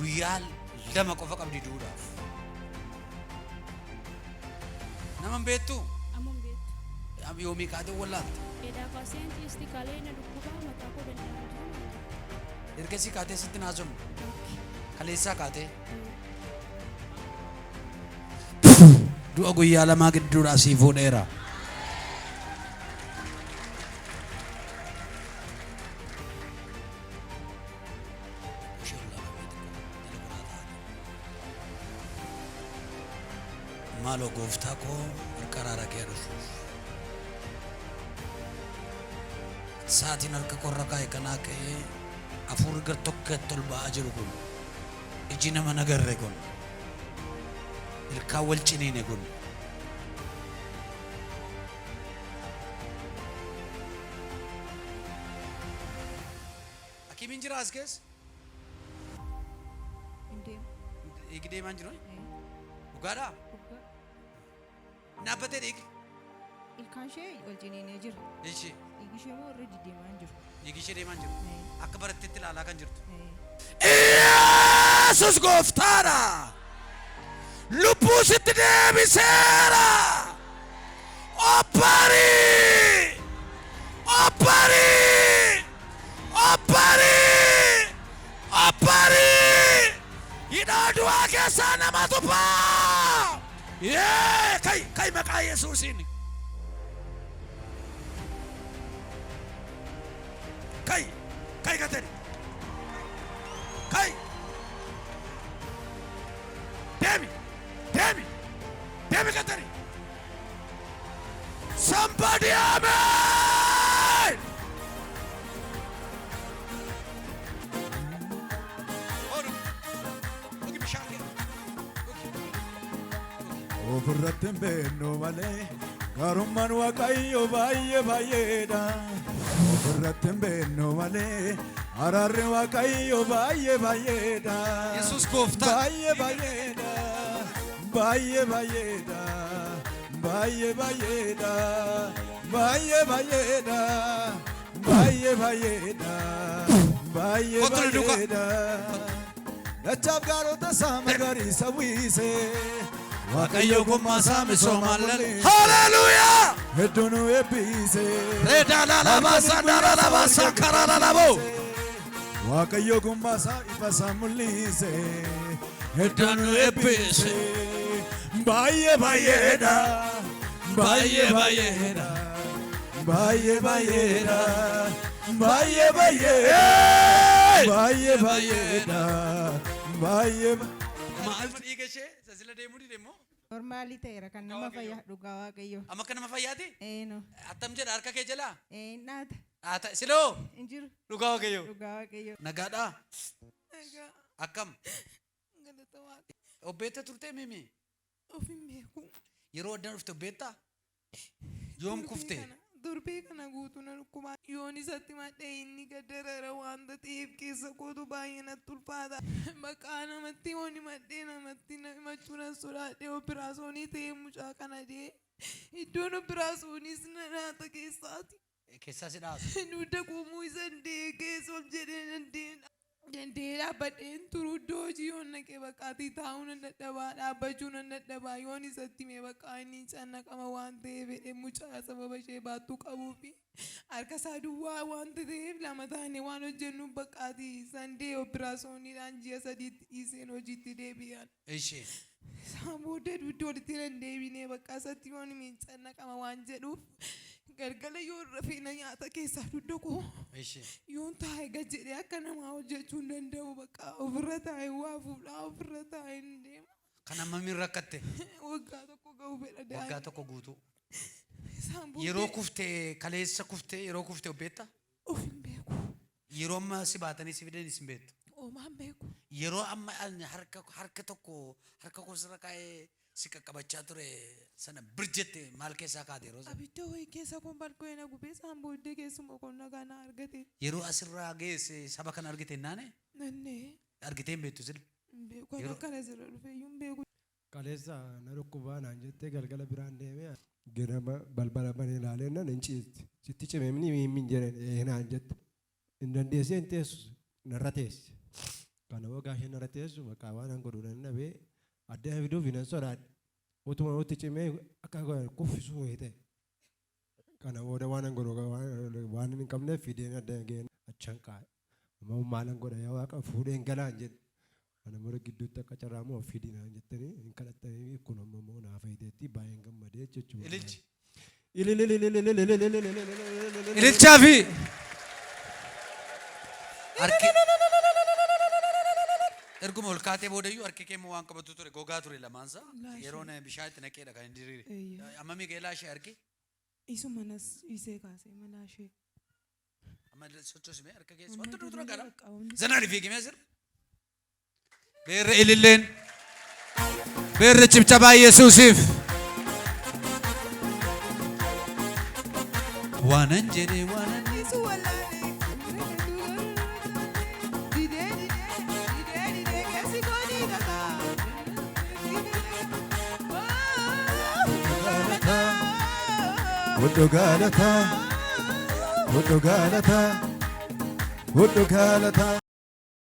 guyyaal lama qofa qabdi duudhaaf. Naman beektu? Amon beektu. Yoomii kaatee wallaalte? Edaa paaseentii istikaalee na dhukkubaa mataa koo danda'aa jiru. Ergasii kaatee sitti naasomne? Kaleessaa kaatee? Du'a guyyaa lamaa gidduudhaa sii fuudheera. Maaloo gooftaa koo harkaraara kee dhufuuf sa'aatiin harka qorra kaa'e kanaa ka'ee hafuurri gar tokkotti ol ba'aa jiru kun iji nama nagarre kun ilkaan wal ciniine kun Hakiimiin jira as keessa? Dhiigi deemaan jiru? Dhugaadhaa? Naabbatee dhiigi? Ilkaan ishee wal ciniinee jira. Ishee? Dhiigi ishee immoo irra deemaan jiru. Dhiigi ishee deemaan jiru? Akka baratteetti ilaalaa kan jirtu? Yesus gooftaadha. Lubbuu sitti deebiseera. Obbarii! Obbarii! Obbarii! Obbarii! Hidhaa du'aa keessaa nama tuffaa! Kai maqaa Yesuusiin. Kai gatani. Kai. Demi gatani. Somebody amen. Ofirratti beeknu malee garummaan waaqayyo baay'eedha. Ofirratti beeknu malee araarri waaqayyo baay'eedha. Yesus gooftaa. Baay'eedha. Baay'eedha. Baay'eedha. Baay'eedha. Baay'eedha. Dachaaf gaarota isaa magariisa wiisee. Waaqayyo gumaasaa misoomallee. Hallelujah! Hedduun eebbisee. Redaalalaabaasaa karaalalaaboo. Waaqayyo gumaasaa ifasaa mul'isee. Hedduun eebbisee. Baay'eedha. Baay'eedha. Baay'eedha. Maal dhiiga ishee sasila deemuu dideemmoo? Normaalii ta'eera kan nama fayyaa dhugaa waaqayyo. Amma akka nama fayyaati? No. Attam jedha harka kee jalaa? Naata. Haata siloo? Hin jiru. Dhugaa waaqayyo. Dhugaa waaqayyo. Nagaadhaa? Nagaa. Akkam? Galata waaqa. Obbeetta turtee mimi? Of hin beeku. Yeroo addaan dhufte obbeettaa? Yoom kufte? Durbee kana guutuu na dhukkubaa. Yoon isatti madhee inni gaddarara waanta ta'eef keessa kootu baay'ee natti ulfaata. Maqaa namatti yoon madhee namatti himachuu nan sodaadhee operaasyoonii ta'ee mucaa kana dee. Iddoon operaasyooniis nyaata keessaati. Keessaa si dhaatu? Dugda kuumuu isa keessa ol jedhee dandee dhaabbadheen turuu iddoo hojii yoon naqee baqqaatii taa'uu nan dadhabaa dhaabbachuu nan dadhabaa yoon isatti mee baqqaa inni cannaqama waan ta'eef fedhee mucaa sababa ishee baattuu qabuu fi harka isaa duwwaa waanta ta'eef lama taane waan hojjennuuf baqqaatii sandee operaasyooniidhaan ji'a sadiitti dhiiseen hojiitti deebi'an. Ishee. Isaan booddee dugda walitti nan deebinee baqqaa isatti yoon miin cannaqama waan jedhuuf. Galgala yoo rafeena nyaata keessaa dugda koo yoon taa'e gad jedhee akka namaa hojjechuu hin danda'u bakka ofirra taa'e waa fuudhaa ofirra taa'e hin deema. Kan ammamiin rakkatte? Waggaa tokko ga'u fedha daa'ima. Waggaa tokko guutuu. Yeroo kuftee kaleessa kuftee yeroo kuftee obbeetta? Of hin beeku. Yeroo amma si baatanii si fidanis hin beektu? Oomaan beeku. Yeroo amma harka tokko harka koo sirra kaa'ee si qaqqabachaa ture sana birjette maal keessaa kaate yeroo sana? Abidda wayii keessa kun balkoon na gubee isaan booddee keessuma qonna kana argate. Yeroo asirraa geesse saba kana argite naane? Nannee. Argitee hin beektu sila? Hin beeku. Kan akkana sirra dhufeeyyuu hin beeku. Kaleessa na dhukkubaa naan jettee galgala biraan deemee ganama balbala banee ilaalee nan hin ciisti. Sitti cimemni hin jedhan naan jette. Hin dandeessee hin teessu narra teesse. kana wagaa isheen irratti teessu bakka waan an godhuudhaan nabee addaan fiduu finansoodhaan utuma utti cimee akka kuffisu wayite kana booda waan an godhu waan hin qabneef fideen addaan ga'een achaan kaa'e amma maalan godha yaa waaqa fuudheen galaan jedhe ana mara gidduutti akka carraamoo fidinaan jettanii hin kadhattanii kun ammoo naaf fayyiteetti baay'een gammadee jechuudha. Ililchi. Ililchi. Ililchaa fi harki erguma ol kaatee boodayyuu harki kee waan qabatu ture gogaa ture lamaansa yeroon bishaan itti naqeedha kan hin diriire. Amma miiqa ilaashee harki? Isumanas isee kaasee malaashee. Amma sochoosime harka keessa wanti nuti dura gara zanaan fiigimee jira. Beerre ililleen beerre cibcabaa Yesuusiif waanan jedhee waanan Isu wallaalee. Didee keessi goonii kakaa. Huddu galata, huddu galata, huddu galata.